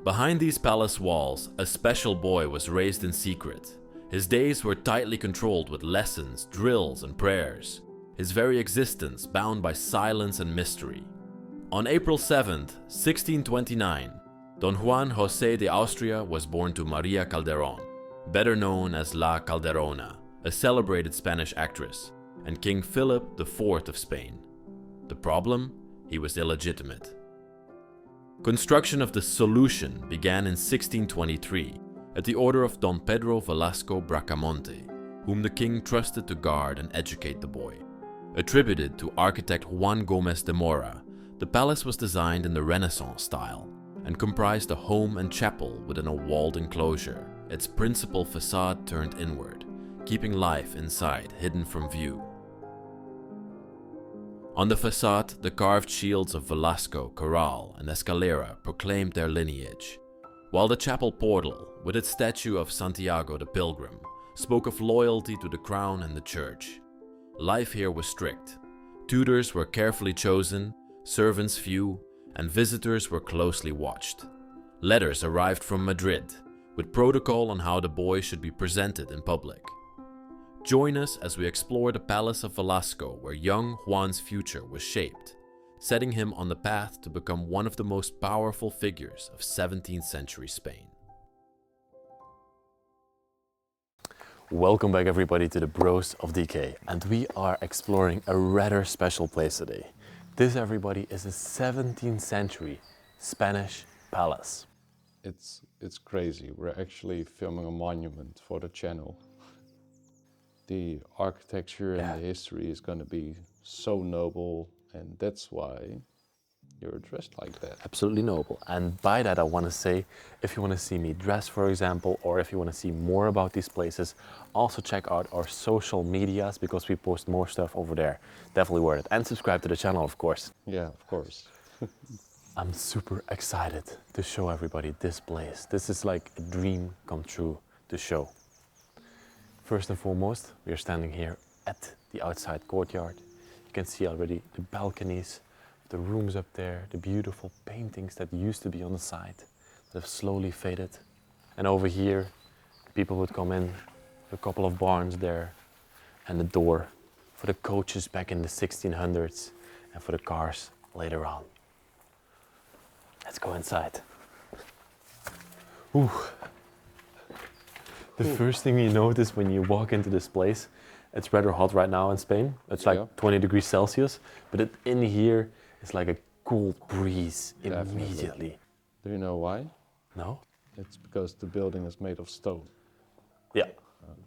Behind these palace walls, a special boy was raised in secret. His days were tightly controlled with lessons, drills, and prayers. His very existence bound by silence and mystery. On April 7th, 1629, Don Juan José de Austria was born to María Calderón, better known as La Calderona, a celebrated Spanish actress, and King Philip IV of Spain. The problem? He was illegitimate. Construction of the solution began in 1623 at the order of Don Pedro Velasco Bracamonte, whom the king trusted to guard and educate the boy. Attributed to architect Juan Gómez de Mora, the palace was designed in the Renaissance style and comprised a home and chapel within a walled enclosure, its principal facade turned inward, keeping life inside hidden from view. On the facade, the carved shields of Velasco, Corral, and Escalera proclaimed their lineage, while the chapel portal, with its statue of Santiago the Pilgrim, spoke of loyalty to the crown and the church. Life here was strict. Tutors were carefully chosen, servants few, and visitors were closely watched. Letters arrived from Madrid, with protocol on how the boy should be presented in public. Join us as we explore the palace of Velasco, where young Juan's future was shaped, setting him on the path to become one of the most powerful figures of 17th century Spain. Welcome back everybody to the Bros of Decay, and we are exploring a rather special place today. This, everybody, is a 17th century Spanish palace. It's crazy. We're actually filming a monument for the channel. The architecture and the history is going to be so noble, and that's why you're dressed like that. Absolutely noble. And by that I want to say, if you want to see me dress, for example, or if you want to see more about these places, also check out our social medias, because we post more stuff over there. Definitely worth it. And subscribe to the channel, of course. Yeah, of course. I'm super excited to show everybody this place. This is like a dream come true to show. First and foremost, we are standing here at the outside courtyard. You can see already the balconies, the rooms up there, the beautiful paintings that used to be on the side that have slowly faded. And over here, people would come in, a couple of barns there, and the door for the coaches back in the 1600s and for the cars later on. Let's go inside. Ooh. The first thing you notice when you walk into this place, it's rather hot right now in Spain. It's like 20 degrees Celsius, but in here it's like a cool breeze immediately. Do you know why? No? It's because the building is made of stone. Yeah.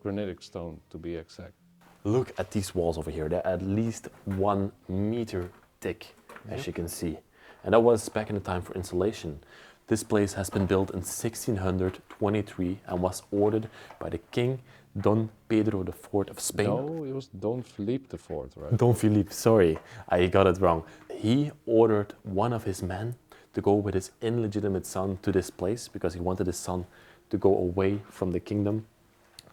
Granitic stone, to be exact. Look at these walls over here. They're at least 1 meter thick, as you can see. And that was back in the time for insulation. This place has been built in 1623 and was ordered by the king Don Pedro IV of Spain. No, it was Don Philippe IV, right? Don Philippe, sorry, I got it wrong. He ordered one of his men to go with his illegitimate son to this place because he wanted his son to go away from the kingdom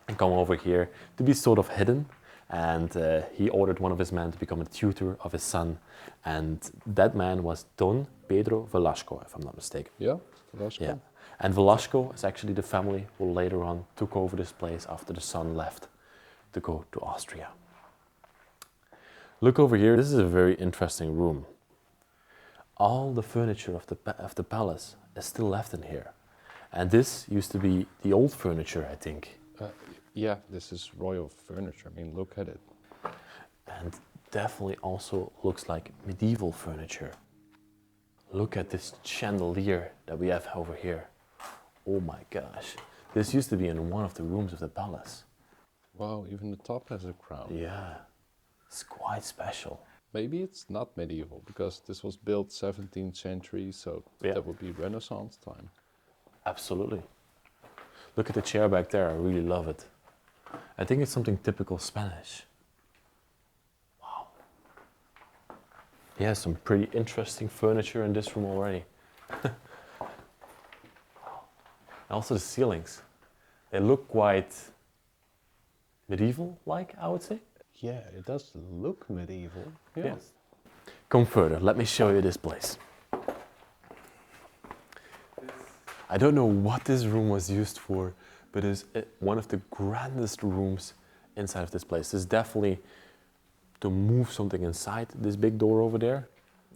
and come over here to be sort of hidden. And he ordered one of his men to become a tutor of his son. And that man was Don Pedro Velasco, if I'm not mistaken. Yeah, Velasco. Yeah. And Velasco is actually the family who later on took over this place after the son left to go to Austria. Look over here, this is a very interesting room. All the furniture of the palace is still left in here. And this used to be the old furniture, I think. Yeah, this is royal furniture. I mean, look at it. And definitely also looks like medieval furniture. Look at this chandelier that we have over here. Oh my gosh. This used to be in one of the rooms of the palace. Wow, even the top has a crown. Yeah, it's quite special. Maybe it's not medieval, because this was built 17th century, so that would be Renaissance time. Absolutely. Look at the chair back there, I really love it. I think it's something typical Spanish. Wow. Yeah, some pretty interesting furniture in this room already. Also the ceilings. They look quite medieval-like, I would say. Yeah, it does look medieval. Yeah. Yes. Come further, let me show you this place. I don't know what this room was used for, but it's one of the grandest rooms inside of this place. This is definitely to move something inside this big door over there.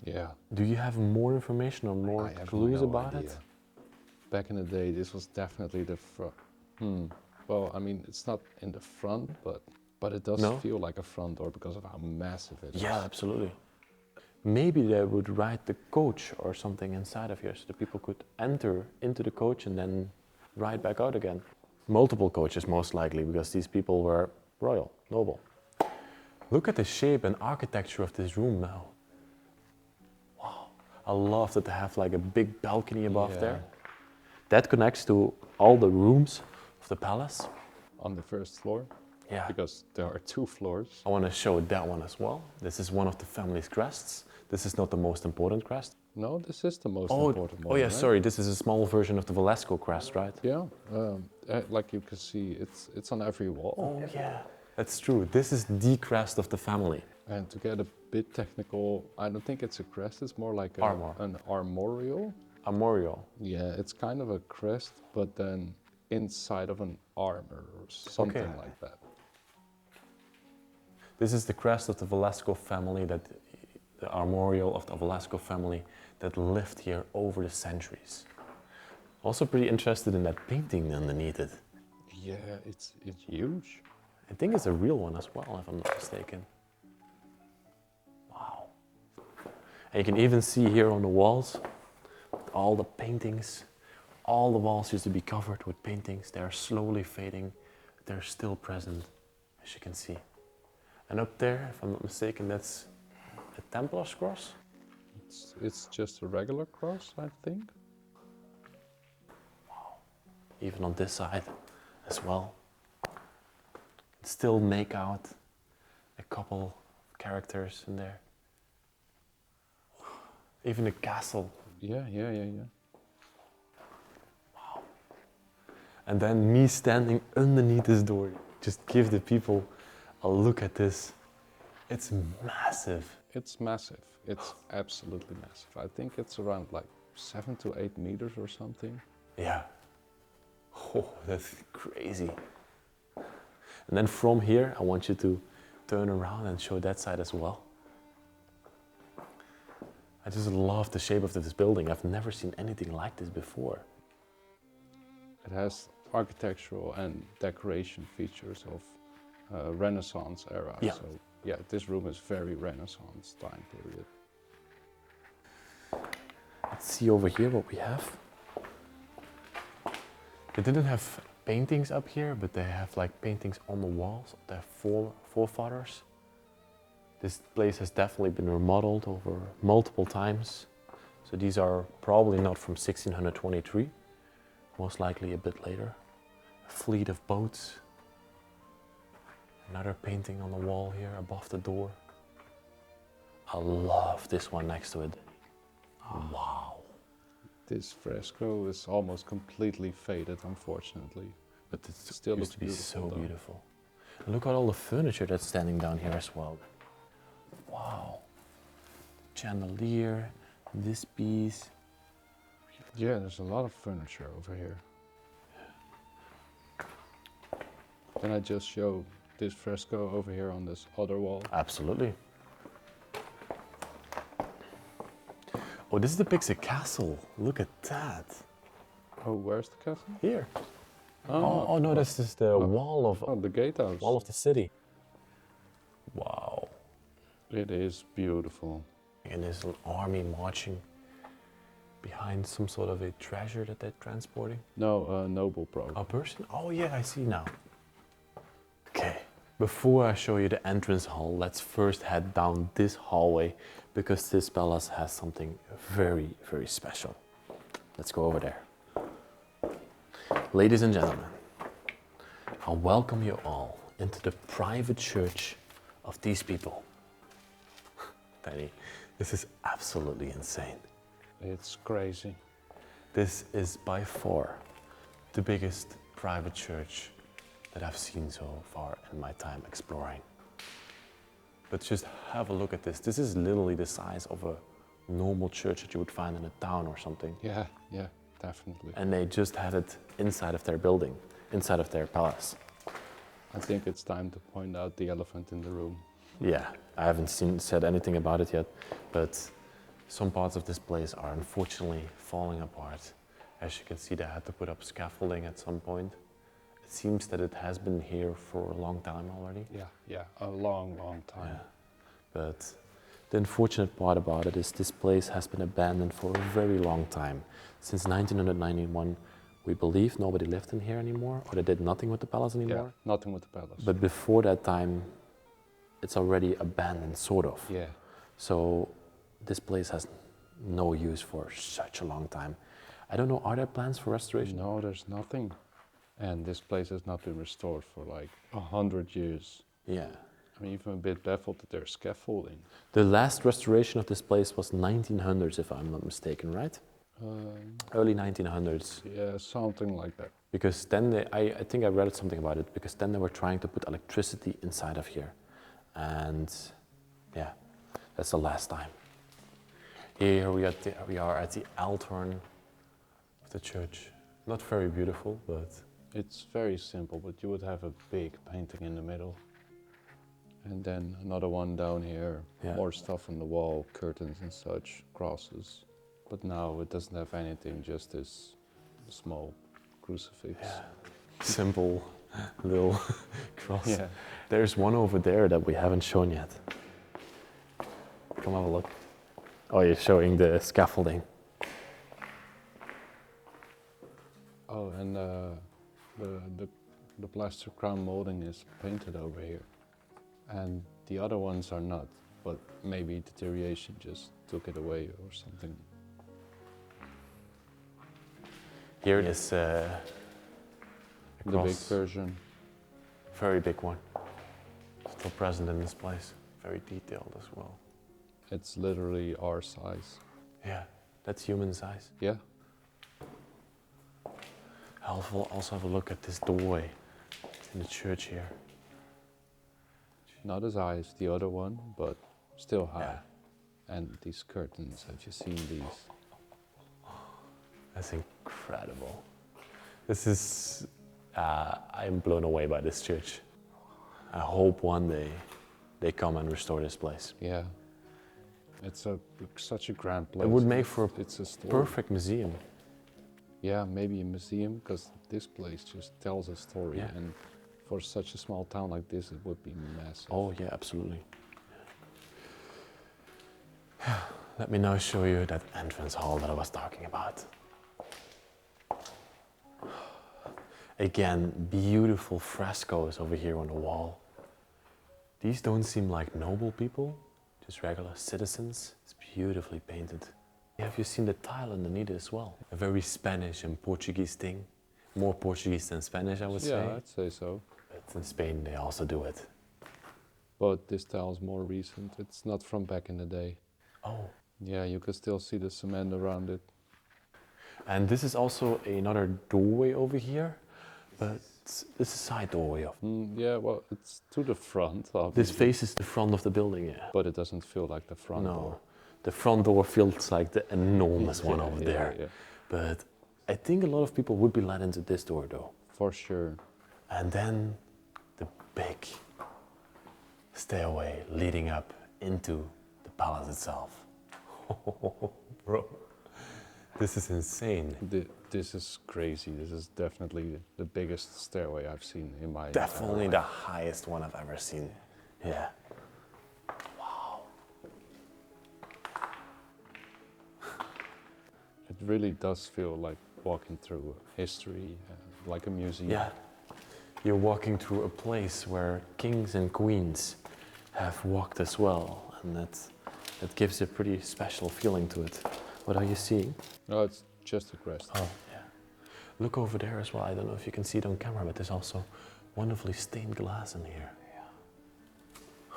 Yeah. Do you have more information or more I have clues no about idea. it? Back in the day, this was definitely the front. Well, I mean, it's not in the front, but it does No? feel like a front door because of how massive it is. Yeah, absolutely. Maybe they would ride the coach or something inside of here so the people could enter into the coach and then ride back out again. Multiple coaches most likely because these people were royal, noble. Look at the shape and architecture of this room now. Wow, I love that they have like a big balcony above there. That connects to all the rooms of the palace. On the first floor. Yeah. Because there are 2 floors. I want to show that one as well. This is one of the family's crests. This is not the most important crest. No, this is the most important one. Oh yeah, right? sorry. This is a small version of the Velasco crest, right? Yeah, like you can see, it's on every wall. Oh yeah, that's true. This is the crest of the family. And to get a bit technical, I don't think it's a crest. It's more like an armorial. Armorial. Yeah, it's kind of a crest, but then inside of an armor or something like that. This is the crest of the Velasco family, the armorial of the Velasco family that lived here over the centuries. Also pretty interested in that painting underneath it. Yeah, it's huge. I think it's a real one as well, if I'm not mistaken. Wow. And you can even see here on the walls, all the paintings. All the walls used to be covered with paintings. They are slowly fading. They're still present, as you can see. And up there, if I'm not mistaken, that's a Templar's cross. It's just a regular cross, I think. Wow. Even on this side as well. Still make out a couple of characters in there. Even a castle. Yeah. Wow. And then me standing underneath this door. Just give the people a look at this. It's massive. It's massive. It's absolutely massive. I think it's around like 7 to 8 meters or something. Yeah. Oh, that's crazy. And then from here, I want you to turn around and show that side as well. I just love the shape of this building. I've never seen anything like this before. It has architectural and decoration features of Renaissance era. Yeah. So yeah, this room is very Renaissance time period. Let's see over here what we have. They didn't have paintings up here, but they have like paintings on the walls of their forefathers. This place has definitely been remodeled over multiple times. So these are probably not from 1623, most likely a bit later. A fleet of boats. Another painting on the wall here above the door. I love this one next to it. Oh, wow. This fresco is almost completely faded, unfortunately, but it still looks beautiful. So beautiful. And look at all the furniture that's standing down here as well. Wow. Chandelier, this piece. Yeah, there's a lot of furniture over here. Can I just show this fresco over here on this other wall? Absolutely. Oh, this depicts a castle. Look at that. Oh, where's the castle? Here. Oh no, this is the wall of the gatehouse. wall of the city. Wow. It is beautiful. And there's an army marching behind some sort of a treasure that they're transporting. No, noble probably. A person? Oh yeah, I see now. Okay, before I show you the entrance hall, let's first head down this hallway because this palace has something very, very special. Let's go over there. Ladies and gentlemen, I welcome you all into the private church of these people. Danny, this is absolutely insane. It's crazy. This is by far the biggest private church that I've seen so far in my time exploring. But just have a look at this. This is literally the size of a normal church that you would find in a town or something. Yeah, definitely. And they just had it inside of their building, inside of their palace. I think it's time to point out the elephant in the room. Yeah, I haven't said anything about it yet, but some parts of this place are unfortunately falling apart. As you can see, they had to put up scaffolding at some point. It seems that it has been here for a long time already. Yeah, a long, long time. Yeah. But the unfortunate part about it is this place has been abandoned for a very long time. Since 1991, we believe nobody lived in here anymore, or they did nothing with the palace anymore. Yeah, nothing with the palace. But before that time, it's already abandoned, sort of. Yeah. So this place has no use for such a long time. I don't know, are there plans for restoration? No, there's nothing. And this place has not been restored for like 100 years. Yeah. I'm even a bit baffled that there's scaffolding. The last restoration of this place was 1900s, if I'm not mistaken, right? Early 1900s. Yeah, something like that. Because then I think I read something about it, because then they were trying to put electricity inside of here. And yeah, that's the last time. Here we are at the altar of the church. Not very beautiful, but... It's very simple, but you would have a big painting in the middle. And then another one down here, Yeah. more stuff on the wall, curtains and such, crosses. But now it doesn't have anything, just this small crucifix. Yeah. Simple little cross. Yeah. There's one over there that we haven't shown yet. Come have a look. Oh, you're showing the scaffolding. Oh, and the plaster crown molding is painted over here. And the other ones are not, but maybe deterioration just took it away or something. Here is The big cross. version. Very big one. Still present in this place. Very detailed as well. It's literally our size. Yeah, that's human size. Yeah. I'll also have a look at this doorway in the church here. Not as high as the other one, but still high. Yeah. And these curtains, have you seen these? That's incredible. This is, I'm blown away by this church. I hope one day they come and restore this place. Yeah. It's such a grand place. It would make for It's a story. perfect museum. Yeah, maybe a museum, because this place just tells a story. Yeah. And for such a small town like this, it would be massive. Oh yeah, absolutely. Let me now show you that entrance hall that I was talking about. Again, beautiful frescoes over here on the wall. These don't seem like noble people, just regular citizens. It's beautifully painted. Have you seen the tile underneath it as well? A very Spanish and Portuguese thing. More Portuguese than Spanish, I would say. Yeah, I'd say so. But in Spain, they also do it. But this tile is more recent. It's not from back in the day. Oh. Yeah, you can still see the cement around it. And this is also another doorway over here, but this is a side doorway. Yeah, well, it's to the front, This obviously. faces the front of the building, yeah. But it doesn't feel like the front No, door. the front door feels like the enormous one Yeah, over yeah, there. yeah. But I think a lot of people would be let into this door though. For sure. And then the big stairway leading up into the palace itself. Bro, this is insane. This is crazy. This is definitely the biggest stairway I've seen in my Definitely entire the highest one I've ever seen. Yeah. Wow. It really does feel like walking through history, like a museum. Yeah. You're walking through a place where kings and queens have walked as well, and that gives a pretty special feeling to it. What are you seeing? No, it's just a crest. Oh, yeah. Look over there as well. I don't know if you can see it on camera, but there's also wonderfully stained glass in here. Yeah.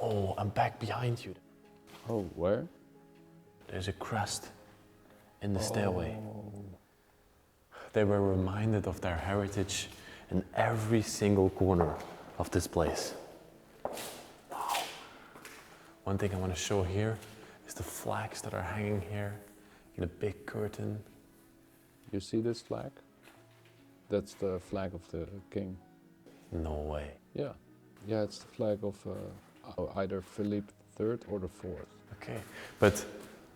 Oh, I'm back behind you. Oh, where? There's a crest in the stairway. They were reminded of their heritage in every single corner of this place. Wow. One thing I want to show here is the flags that are hanging here in a big curtain. You see this flag? That's the flag of the king. No way. Yeah. Yeah, it's the flag of either Philip III or the IV. Okay, but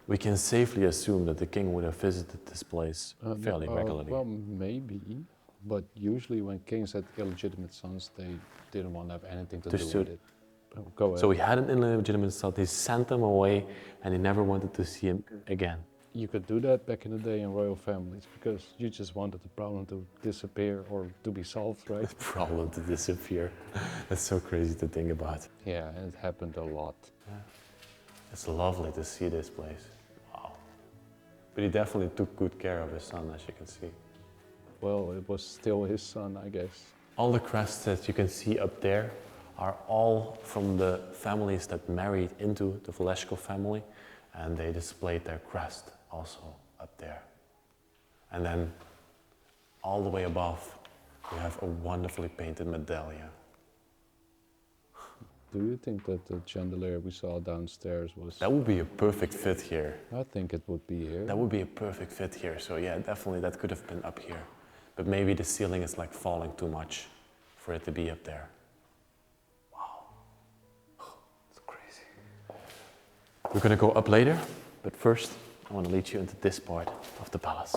we can safely assume that the king would have visited this place fairly regularly. Well, maybe, but usually when kings had illegitimate sons, they didn't want to have anything to do with it. Go ahead. So he had an illegitimate son, he sent him away, and he never wanted to see him again. You could do that back in the day in royal families because you just wanted the problem to disappear or to be solved, right? The problem to disappear. That's so crazy to think about. Yeah, and it happened a lot. Yeah. It's lovely to see this place. Wow. But he definitely took good care of his son, as you can see. Well, it was still his son, I guess. All the crests that you can see up there are all from the families that married into the Velasco family, and they displayed their crest also up there. And then all the way above, we have a wonderfully painted medallion. Do you think that the chandelier we saw downstairs was... That would be a perfect fit here. I think it would be here. That would be a perfect fit here. So yeah, definitely that could have been up here. But maybe the ceiling is like falling too much for it to be up there. Wow. It's crazy. We're gonna go up later, but first I want to lead you into this part of the palace.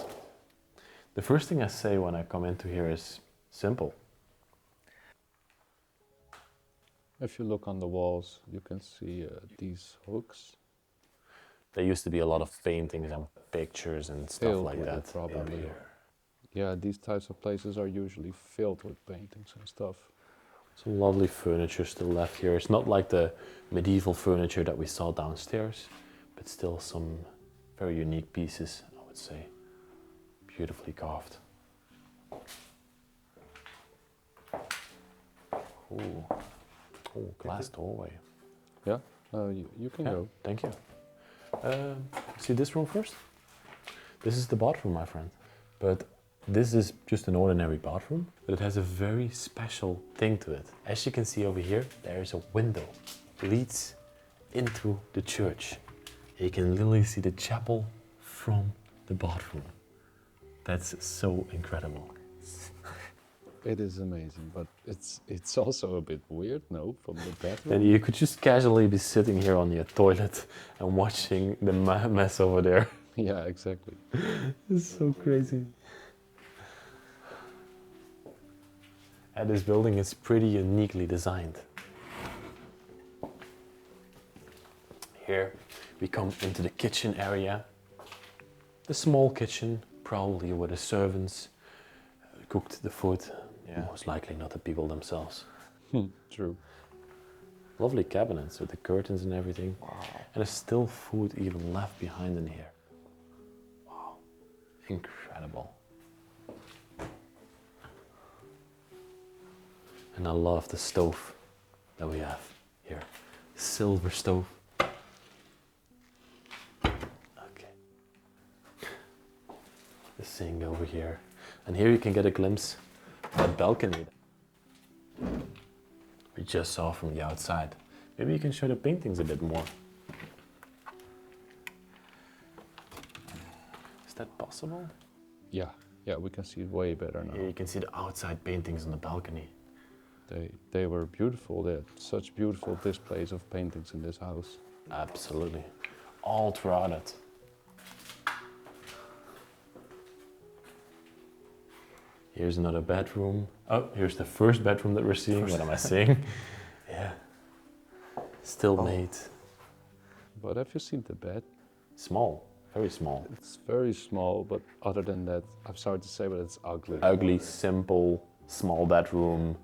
The first thing I say when I come into here is simple. If you look on the walls, you can see these hooks. There used to be a lot of paintings and pictures and stuff Filled like with that it, probably. up here. Yeah, these types of places are usually filled with paintings and stuff. Some lovely furniture still left here. It's not like the medieval furniture that we saw downstairs, but still some very unique pieces, I would say. Beautifully carved. Ooh. Oh, glass doorway. Yeah, you can go. Thank you. See this room first? This is the bathroom, my friend. But this is just an ordinary bathroom, but it has a very special thing to it. As you can see over here, there is a window. It leads into the church. You can literally see the chapel from the bathroom. That's so incredible. It is amazing, but it's also a bit weird, no, from the bathroom. And you could just casually be sitting here on your toilet and watching the mess over there. Yeah, exactly. It's so crazy. And this building is pretty uniquely designed. Here we come into the kitchen area. The small kitchen, probably where the servants cooked the food. Yeah. Most likely not the people themselves. True. Lovely cabinets with the curtains and everything. Wow. And there's still food even left behind in here. Wow, incredible. And I love the stove that we have here. Silver stove. Okay. The sink over here. And here you can get a glimpse of that balcony we just saw from the outside. Maybe you can show the paintings a bit more. Is that possible? Yeah, we can see it way better now. Here you can see the outside paintings on the balcony. They were beautiful. They had such beautiful displays of paintings in this house. Absolutely. All throughout it. Here's another bedroom. Oh, here's the first bedroom that we're seeing. What am I saying? Yeah. Still made. But have you seen the bed? Small. Very small. It's very small, but other than that, I'm sorry to say, but it's ugly. Ugly, simple, small bedroom.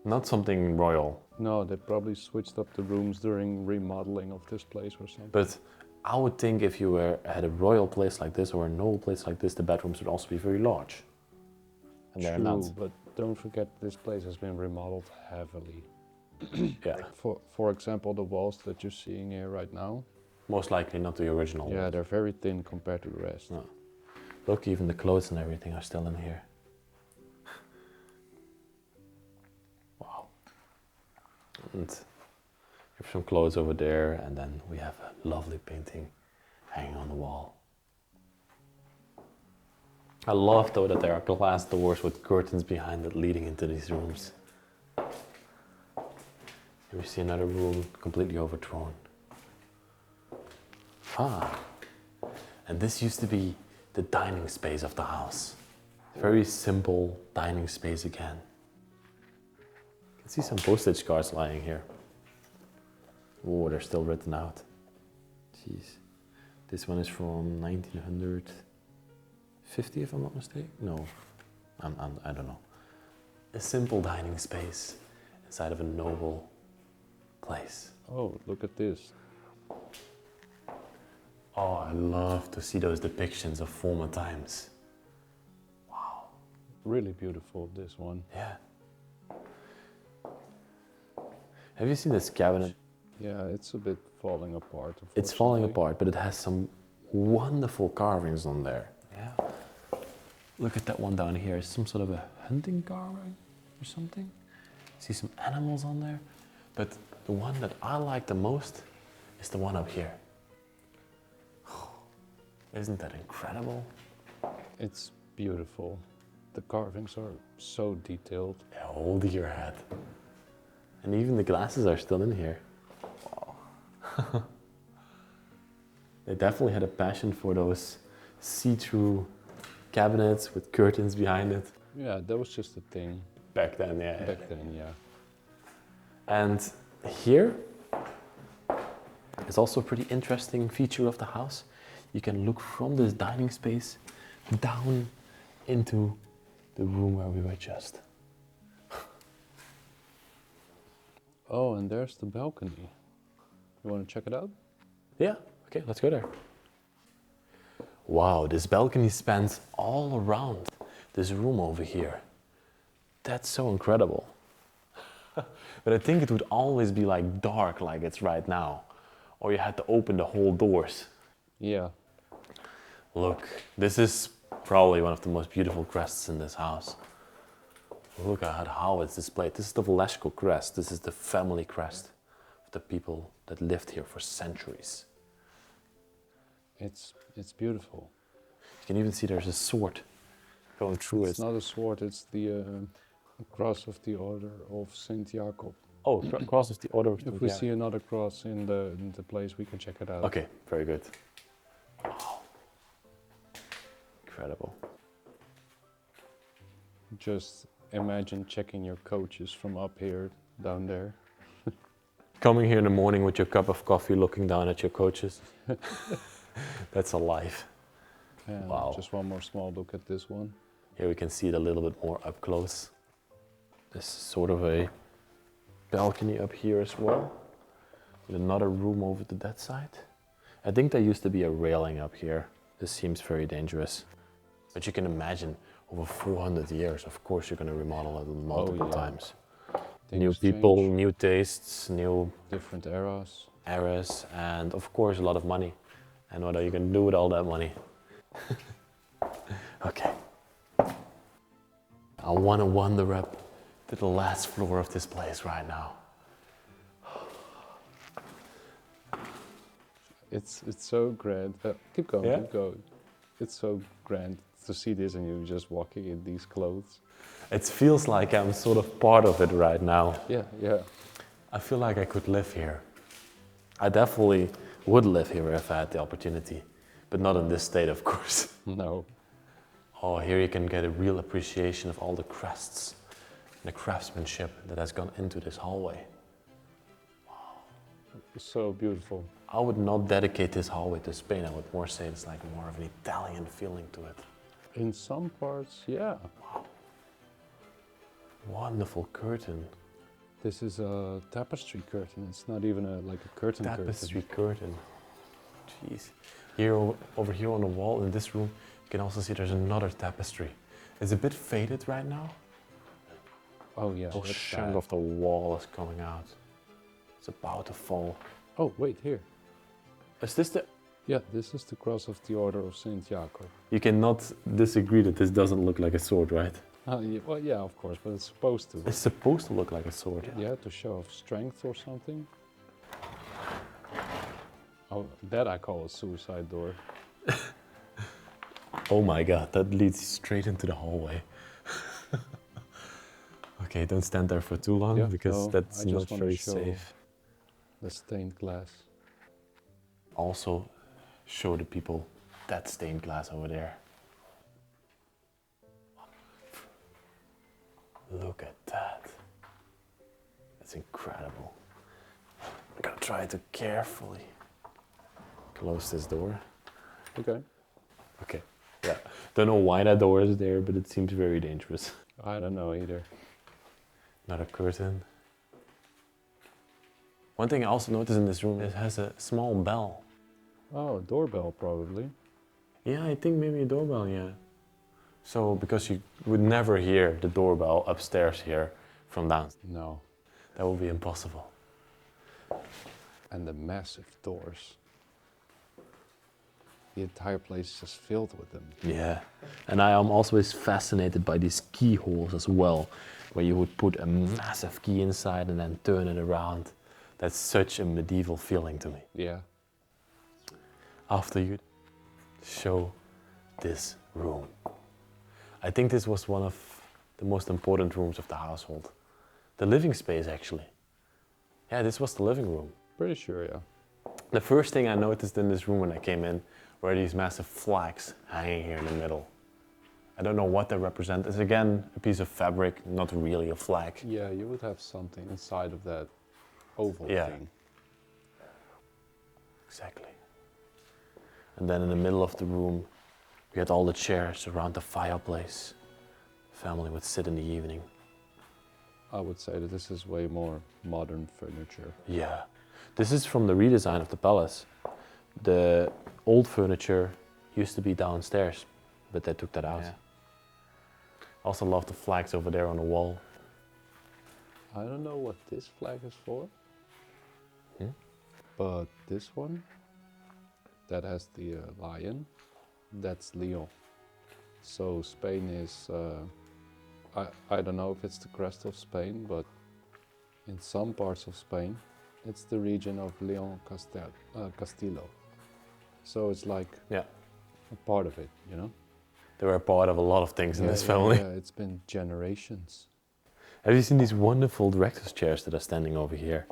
Not something royal. No, they probably switched up the rooms during remodeling of this place or something. But I would think if you had a royal place like this or a noble place like this, the bedrooms would also be very large. And they're not. True, but don't forget this place has been remodeled heavily. Yeah. For example, the walls that you're seeing here right now. Most likely not the original. Yeah, ones. they're very thin compared to the rest. No. Look, even the clothes and everything are still in here. Wow. And you have some clothes over there, and then we have a lovely painting hanging on the wall. I love though that there are glass doors with curtains behind it leading into these rooms. Here we see another room completely overthrown. Ah, and this used to be the dining space of the house. Very simple dining space again. You can see some postage cards lying here. Oh, they're still written out. Jeez. This one is from 1950, if I'm not mistaken. No, I don't know. A simple dining space inside of a noble place. Oh, look at this. Oh, I love to see those depictions of former times. Wow. Really beautiful, this one. Yeah. Have you seen this cabinet? Yeah, it's a bit falling apart. It's falling unfortunately. apart, but it has some wonderful carvings on there. Yeah. Look at that one down here. It's some sort of a hunting carving or something. See some animals on there. But the one that I like the most is the one up here. Isn't that incredible? It's beautiful. The carvings are so detailed. Yeah, hold your head. And even the glasses are still in here. Wow. They definitely had a passion for those see-through cabinets with curtains behind it. Yeah, that was just a thing Back then, yeah. back then, yeah. And here is also a pretty interesting feature of the house. You can look from this dining space down into the room where we were just. Oh, and there's the balcony. You want to check it out? Yeah, okay, let's go there. Wow, this balcony spans all around this room over here. That's so incredible. But I think it would always be like dark like it's right now. Or you had to open the whole doors. Yeah. Look, this is probably one of the most beautiful crests in this house. Look at how it's displayed. This is the Velasco crest. This is the family crest of the people that lived here for centuries. It's beautiful. You can even see there's a sword going through it. It's not a sword, it's the cross of the Order of Santiago. Oh, cross is the order of If we see another cross in the place, we can check it out. Okay, very good. Wow. Incredible. Just imagine checking your coaches from up here down there. Coming here in the morning with your cup of coffee, looking down at your coaches. That's a life. And Wow. just one more small look at this one. Here we can see it a little bit more up close. There's sort of a balcony up here as well, with another room over to that side. I think there used to be a railing up here. This seems very dangerous. But you can imagine, over 400 years, of course you're going to remodel it multiple times. New Things people, change, new tastes, new different eras. eras, and of course a lot of money. And what are you going to do with all that money? Okay. I want to wander up to the last floor of this place right now. It's so grand. Keep going, Yeah? keep going. It's so grand to see this and you just walking in these clothes. It feels like I'm sort of part of it right now. Yeah, yeah. I feel like I could live here. I definitely would live here if I had the opportunity, but not in this state, of course. No. Oh, here you can get a real appreciation of all the crests and the craftsmanship that has gone into this hallway. It's so beautiful. I would not dedicate this hallway to Spain. I would more say it's like more of an Italian feeling to it. In some parts, yeah. Wonderful curtain. This is a tapestry curtain. It's not even like a curtain Tapestry curtain. Jeez. Here, over here on the wall in this room, you can also see there's another tapestry. It's a bit faded right now. Oh yeah, The that's chunk bad. of the wall is coming out. It's about to fall. Oh, wait, here. Is this the... Yeah, this is the cross of the Order of Santiago. You cannot disagree that this doesn't look like a sword, right? Yeah, well, yeah, of course, but it's supposed to. It's supposed to look like a sword. Yeah, to show off strength or something. Oh, that I call a suicide door. Oh my god, that leads straight into the hallway. Okay, don't stand there for too long Yeah, because no, that's I not just wanna very show safe. the stained glass. Also, show the people that stained glass over there. Look at that. That's incredible. I'm gonna try to carefully close this door. Okay. Okay, yeah. Don't know why that door is there, but it seems very dangerous. I don't know either. Not a curtain. One thing I also noticed in this room, it has a small bell. Oh, doorbell probably. Yeah, I think maybe a doorbell, yeah. So, because you would never hear the doorbell upstairs here from downstairs. No. That would be impossible. And the massive doors. The entire place is just filled with them. Yeah, and I am always fascinated by these keyholes as well, where you would put a massive key inside and then turn it around. That's such a medieval feeling to me. Yeah. After you show this room. I think this was one of the most important rooms of the household. The living space, actually. Yeah, this was the living room. Pretty sure, yeah. The first thing I noticed in this room when I came in were these massive flags hanging here in the middle. I don't know what they represent. It's again a piece of fabric, not really a flag. Yeah, you would have something inside of that oval thing. Exactly. And then in the middle of the room, we had all the chairs around the fireplace. Family would sit in the evening. I would say that this is way more modern furniture. Yeah. This is from the redesign of the palace. The old furniture used to be downstairs, but they took that out. Yeah. Also love the flags over there on the wall. I don't know what this flag is for, but this one, that has the lion, that's Lyon. So Spain is, I don't know if it's the crest of Spain, but in some parts of Spain, it's the region of Leon Castillo. So it's like a part of it, you know? They were a part of a lot of things in this family. Yeah, it's been generations. Have you seen these wonderful director's chairs that are standing over here?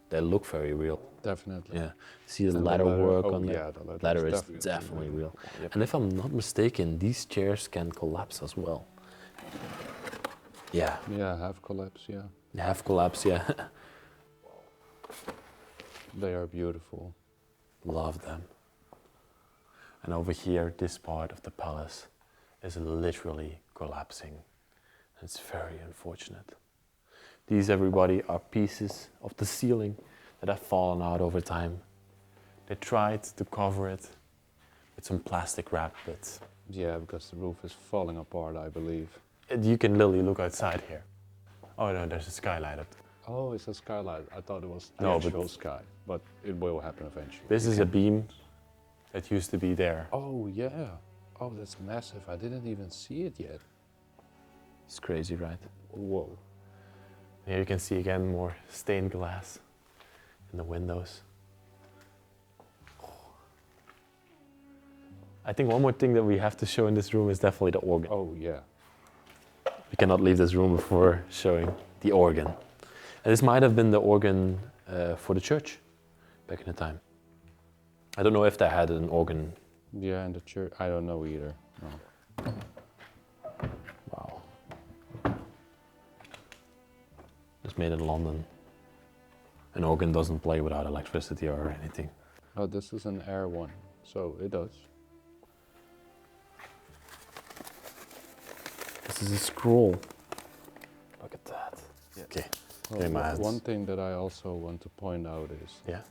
They look very real. Definitely. Yeah. See the And ladder work oh, on there? yeah, the Ladder is definitely real. Yep. And if I'm not mistaken, these chairs can collapse as well. Yeah. Yeah, half collapse, yeah. Half collapse, yeah. They are beautiful. Love them. And over here, this part of the palace is literally collapsing. It's very unfortunate. These, everybody, are pieces of the ceiling that have fallen out over time. They tried to cover it with some plastic wrap, but... Yeah, because the roof is falling apart, I believe. You can literally look outside here. Oh no, there's a skylight up there. Oh, it's a skylight. I thought it was the No, actual sky, but it will happen eventually. This is a beam that used to be there. Oh, yeah. Oh, that's massive. I didn't even see it yet. It's crazy, right? Whoa. Here you can see again more stained glass in the windows. I think one more thing that we have to show in this room is definitely the organ. Oh, yeah. We cannot leave this room before showing the organ. And this might have been the organ for the church back in the time. I don't know if they had an organ. Yeah, in the church. I don't know either. No. Wow. It's made in London. An organ doesn't play without electricity or anything. Oh, this is an air one, so it does. This is a scroll. Look at that. Yeah. Okay. Well, my hands. one thing that I also want to point out is Yeah.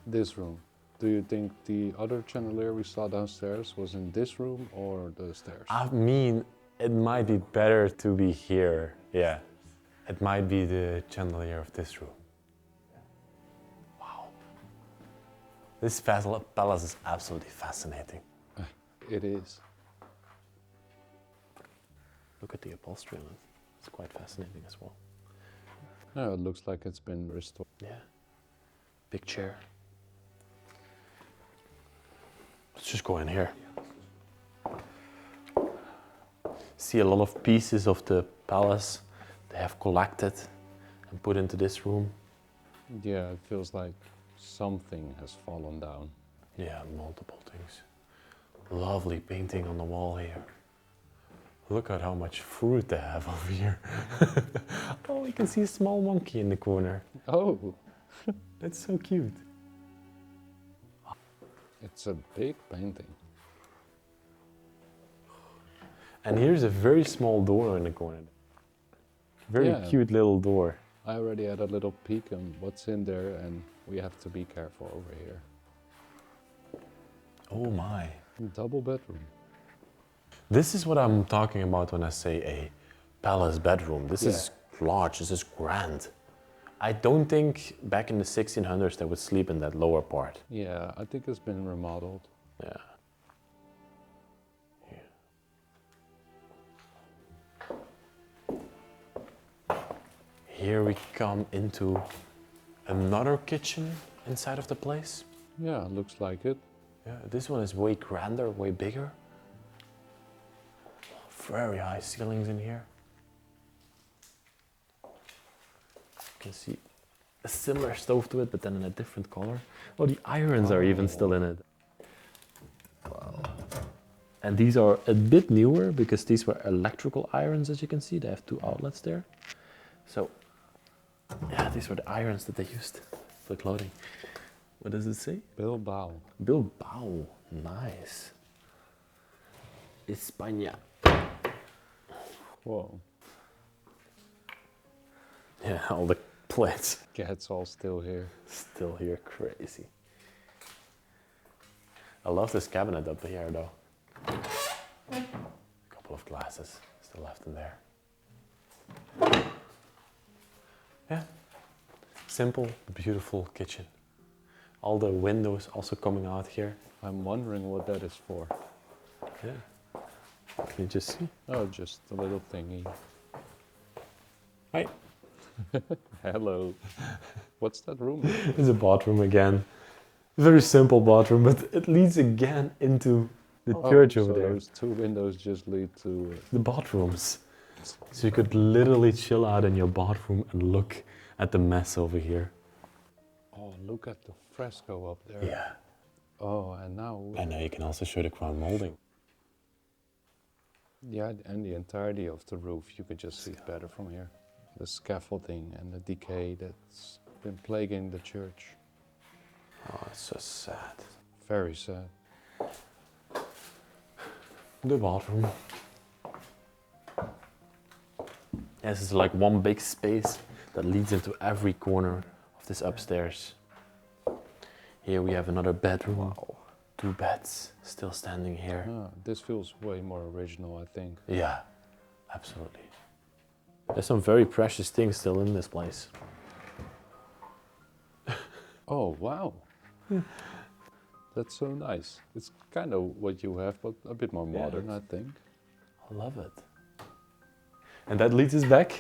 this room. Do you think the other chandelier we saw downstairs was in this room or the stairs? I mean, it might be better to be here. Yeah. It might be the chandelier of this room. Wow. This palace is absolutely fascinating. It is. Look at the upholstery on it. It's quite fascinating as well. No, it looks like it's been restored. Yeah. Big chair. Let's just go in here. see a lot of pieces of the palace they have collected and put into this room. Yeah, it feels like something has fallen down. Yeah, multiple things. Lovely painting on the wall here. Look at how much fruit they have over here. Oh, you can see a small monkey in the corner. Oh, That's so cute. it's a big painting. And here's a very small door in the corner. Very Yeah. cute little door. I already had a little peek on what's in there, and we have to be careful over here. Oh my. Double bedroom. This is what I'm talking about when I say a palace bedroom. This Yeah. is large, this is grand. I don't think back in the 1600s they would sleep in that lower part. Yeah, I think it's been remodeled. Yeah. Here we come into another kitchen inside of the place. Yeah, looks like it. Yeah, this one is way grander, way bigger. Very high ceilings in here. You can see a similar stove to it, but then in a different color. Oh, the irons are even still in it. Wow. And these are a bit newer because these were electrical irons, as you can see. They have 2 outlets there. So, yeah, these were the irons that they used for clothing. What does it say? Bilbao. Bilbao. Nice. España. Whoa. Yeah, all the plates Cat's all still here. still here, crazy. I love this cabinet up here though. A couple of glasses still left in there. Yeah, simple, beautiful kitchen. All the windows also coming out here. I'm wondering what that is for. Yeah. Can you just see? Oh, just a little thingy. Hi. Hello. What's that room? It's a bathroom again. Very simple bathroom, but it leads again into the church over so there. those 2 windows just lead to... The bathrooms. So you could literally chill out in your bathroom and look at the mess over here. Oh, look at the fresco up there. Yeah. Oh, and now... And now you can also show the crown molding. Yeah, and the entirety of the roof, you could just see it better from here. The scaffolding and the decay that's been plaguing the church. Oh, it's so sad. Very sad. The bathroom. Yes, it's like one big space that leads into every corner of this upstairs. Here we have another bedroom. Wow. 2 beds still standing here. Ah, this feels way more original, I think. Yeah, absolutely. There's some very precious things still in this place. Oh, wow. That's so nice. It's kind of what you have, but a bit more modern, I think. I love it. And that leads us back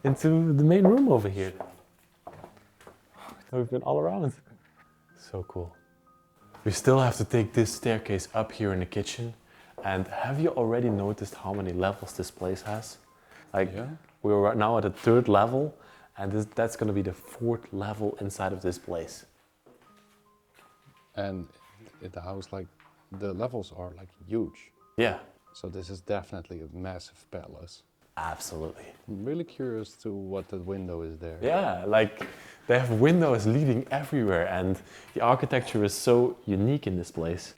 into the main room over here. We've been all around. So cool. We still have to take this staircase up here in the kitchen. And have you already noticed how many levels this place has? Like, Yeah. we're right now at the 3rd level, and that's going to be the 4th level inside of this place. And the house, like, the levels are like huge. Yeah, So this is definitely a massive palace. absolutely. I'm really curious to what that window is there. Yeah, like they have windows leading everywhere, and the architecture is so unique in this place.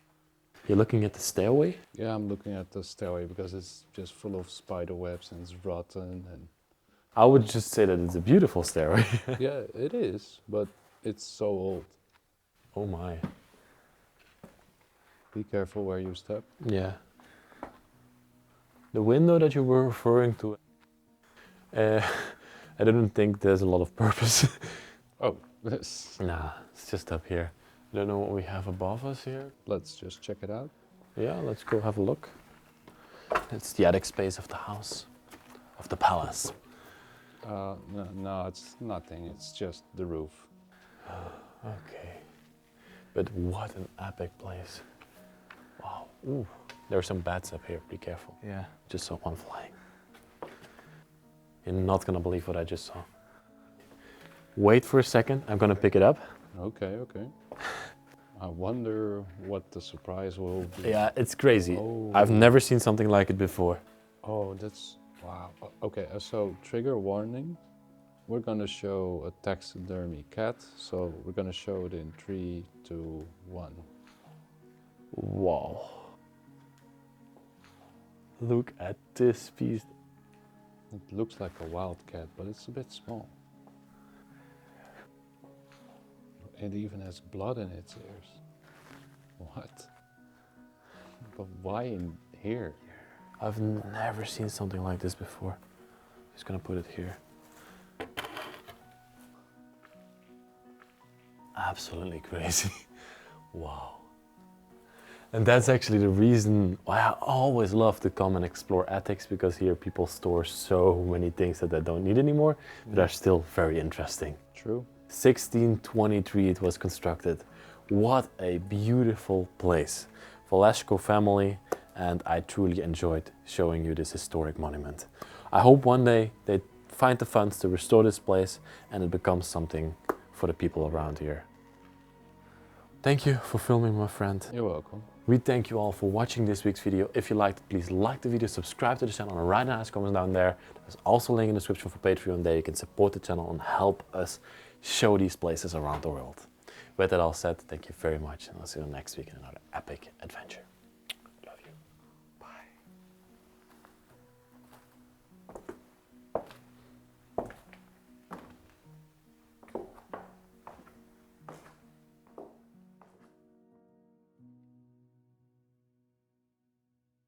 You're looking at the stairway? Yeah, I'm looking at the stairway because it's just full of spider webs and it's rotten and... I would just say that it's a beautiful stairway. Yeah, it is, but it's so old. Oh my. Be careful where you step. Yeah. The window that you were referring to, I don't think there's a lot of purpose. Oh, this. Nah, it's just up here. I don't know what we have above us here. Let's just check it out. Yeah, let's go have a look. It's the attic space of the house, of the palace. No, it's nothing. It's just the roof. Okay. But what an epic place. Wow. Ooh. There are some bats up here, be careful. Yeah. Just saw one flying. You're not gonna believe what I just saw. Wait for a second, I'm gonna pick it up. Okay, okay. I wonder what the surprise will be. Yeah, it's crazy. Oh. I've never seen something like it before. Oh, that's, wow. Okay, so trigger warning. We're gonna show a taxidermy cat, so we're gonna show it in 3, 2, 1. Wow. Look at this piece. It looks like a wildcat, but it's a bit small. It even has blood in its ears. What? But why in here? I've never seen something like this before. Just gonna put it here. Absolutely crazy. Wow. And that's actually the reason why I always love to come and explore attics, because here people store so many things that they don't need anymore, but are still very interesting. True. 1623 it was constructed. What a beautiful place. Velasco family, and I truly enjoyed showing you this historic monument. I hope one day they find the funds to restore this place and it becomes something for the people around here. Thank you for filming, my friend. You're welcome. We thank you all for watching this week's video. If you liked it, please like the video, subscribe to the channel, and write a nice comment down there. There's also a link in the description for Patreon. There you can support the channel and help us show these places around the world. With that all said, thank you very much, and I'll see you next week in another epic adventure.